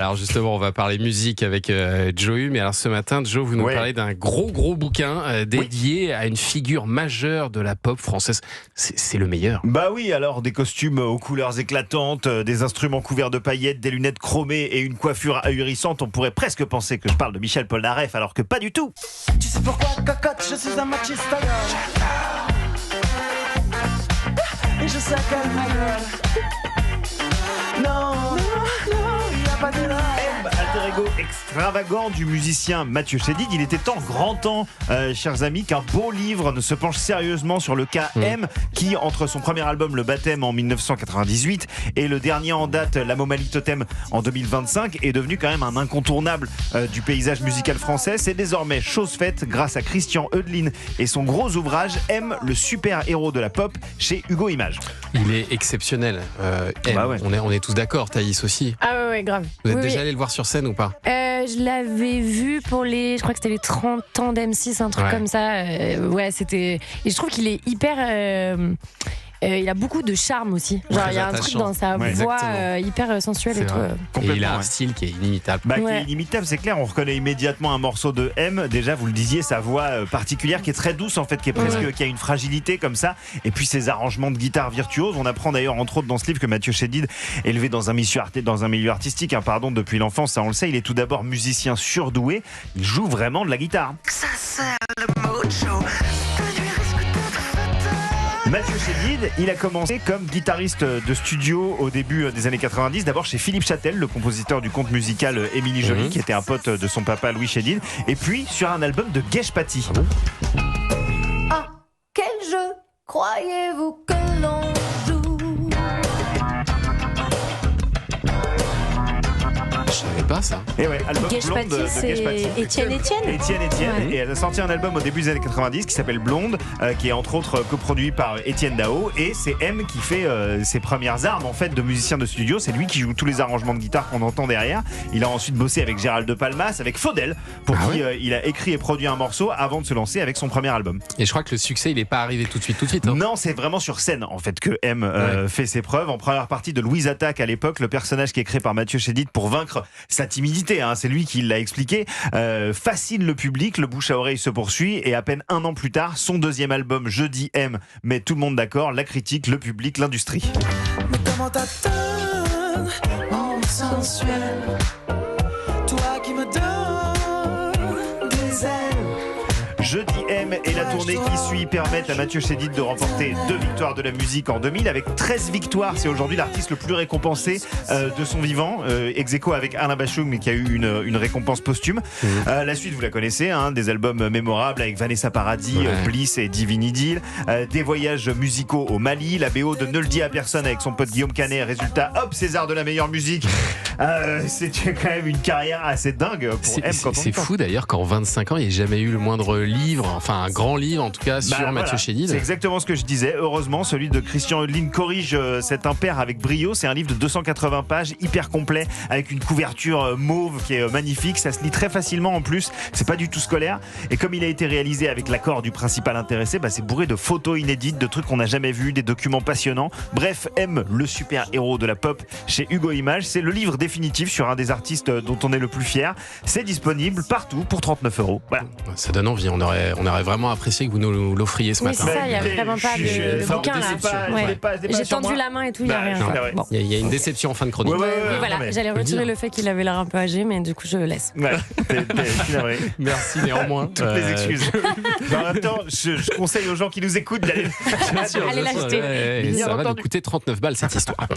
Alors justement, on va parler musique avec Joe. Mais alors ce matin, Joe, vous nous parlez d'un gros bouquin dédié à une figure majeure de la pop française. C'est le meilleur. Bah oui, alors des costumes aux couleurs éclatantes, des instruments couverts de paillettes, des lunettes chromées et une coiffure ahurissante. On pourrait presque penser que je parle de Michel Polnareff, alors que pas du tout. Tu sais pourquoi, cocotte, je suis un machiste. Et je sais qu'elle ma gueule. Non, il n'y a pas de là. Alter ego extravagant du musicien Mathieu Chédid. Il était grand temps, chers amis, qu'un beau livre ne se penche sérieusement sur le cas M, qui, entre son premier album Le Baptême en 1998 et le dernier en date, La Momalie Totem en 2025, est devenu quand même un incontournable du paysage musical français. C'est désormais chose faite grâce à Christian Eudeline et son gros ouvrage M, le super héros de la pop, chez Hugo Images. Il est exceptionnel. M, Bah ouais. on est tous d'accord, Thaïs aussi. Ah ouais, grave. Vous êtes Oui, déjà oui. allé le voir sur scène ou pas? Je l'avais vu pour je crois que c'était les 30 ans d'M6, un truc comme ça. Ouais, c'était. Et je trouve qu'il est hyper. Il a beaucoup de charme aussi. Genre, il y a un truc dans sa voix hyper sensuelle et tout. Et il a un style qui est inimitable. Qui est inimitable, c'est clair. On reconnaît immédiatement un morceau de M. Déjà, vous le disiez, sa voix particulière qui est très douce en fait, qui est presque, qui a une fragilité comme ça. Et puis ses arrangements de guitare virtuose. On apprend d'ailleurs entre autres dans ce livre que Mathieu Chédid, élevé dans un milieu artistique, depuis l'enfance, ça on le sait, il est tout d'abord musicien surdoué. Il joue vraiment de la guitare. Ça c'est le mojo. Mathieu Chédid, il a commencé comme guitariste de studio au début des années 90, d'abord chez Philippe Châtel, le compositeur du conte musical Émilie Joly, qui était un pote de son papa Louis Chédid, et puis sur un album de Gage Paty. Ah, quel jeu croyez-vous que l'on joue? Je savais pas ça. Et ouais, album Gage Blonde Paty, de c'est Gage Paty. Étienne. Étienne. Ouais. Et elle a sorti un album au début des années 90 qui s'appelle Blonde, qui est entre autres coproduit par Étienne Dao, et c'est M qui fait ses premières armes en fait de musicien de studio. C'est lui qui joue tous les arrangements de guitare qu'on entend derrière. Il a ensuite bossé avec Gérald de Palmas, avec Faudel, pour qui il a écrit et produit un morceau avant de se lancer avec son premier album. Et je crois que le succès, il n'est pas arrivé tout de suite. Hein. Non, c'est vraiment sur scène en fait que M fait ses preuves. En première partie de Louise Attaque à l'époque, le personnage qui est créé par Mathieu Chédid pour vaincre sa timidité, c'est lui qui l'a expliqué, fascine le public, le bouche à oreille se poursuit, et à peine un an plus tard, son deuxième album Je dis M met tout le monde d'accord, la critique, le public, l'industrie. Mais comment t'attends en sensuel? Toi qui me donnes des ailes. Je dis M et la tournée qui suit permettent à Mathieu Chédid de remporter 2 victoires de la musique en 2000 avec 13 victoires. C'est aujourd'hui l'artiste le plus récompensé de son vivant, ex aequo avec Alain Bachung, mais qui a eu une récompense posthume. La suite, vous la connaissez, des albums mémorables avec Vanessa Paradis, Bliss et Divine Idyll, des voyages musicaux au Mali, la BO de Ne le dis à personne avec son pote Guillaume Canet. Résultat, hop, César de la meilleure musique. C'est quand même une carrière assez dingue pour M. C'est fou d'ailleurs qu'en 25 ans, il n'y ait jamais eu le moindre livre, enfin un grand livre en tout cas, sur Mathieu Chédid. C'est exactement ce que je disais. Heureusement, celui de Christian Eudeline corrige cet impair avec brio. C'est un livre de 280 pages, hyper complet, avec une couverture mauve qui est magnifique. Ça se lit très facilement en plus. C'est pas du tout scolaire. Et comme il a été réalisé avec l'accord du principal intéressé, c'est bourré de photos inédites, de trucs qu'on n'a jamais vus, des documents passionnants. Bref, M, le super héros de la pop, chez Hugo Images. C'est le livre définitif sur un des artistes dont on est le plus fier. C'est disponible partout pour 39 €. Voilà. Ça donne envie. On aurait vraiment apprécié que vous nous l'offriez ce matin. C'est ça, il n'y a vraiment pas de bouquin là. J'ai tendu la main et tout, il n'y a rien. Bon. Il y a une déception en fin de chronique. Et voilà, j'allais retirer le fait qu'il avait l'air un peu âgé, mais du coup je laisse. Merci néanmoins. Toutes les excuses. En même temps, je conseille aux gens qui nous écoutent d'aller Allez l'acheter. Ça va nous coûter 39 balles cette histoire.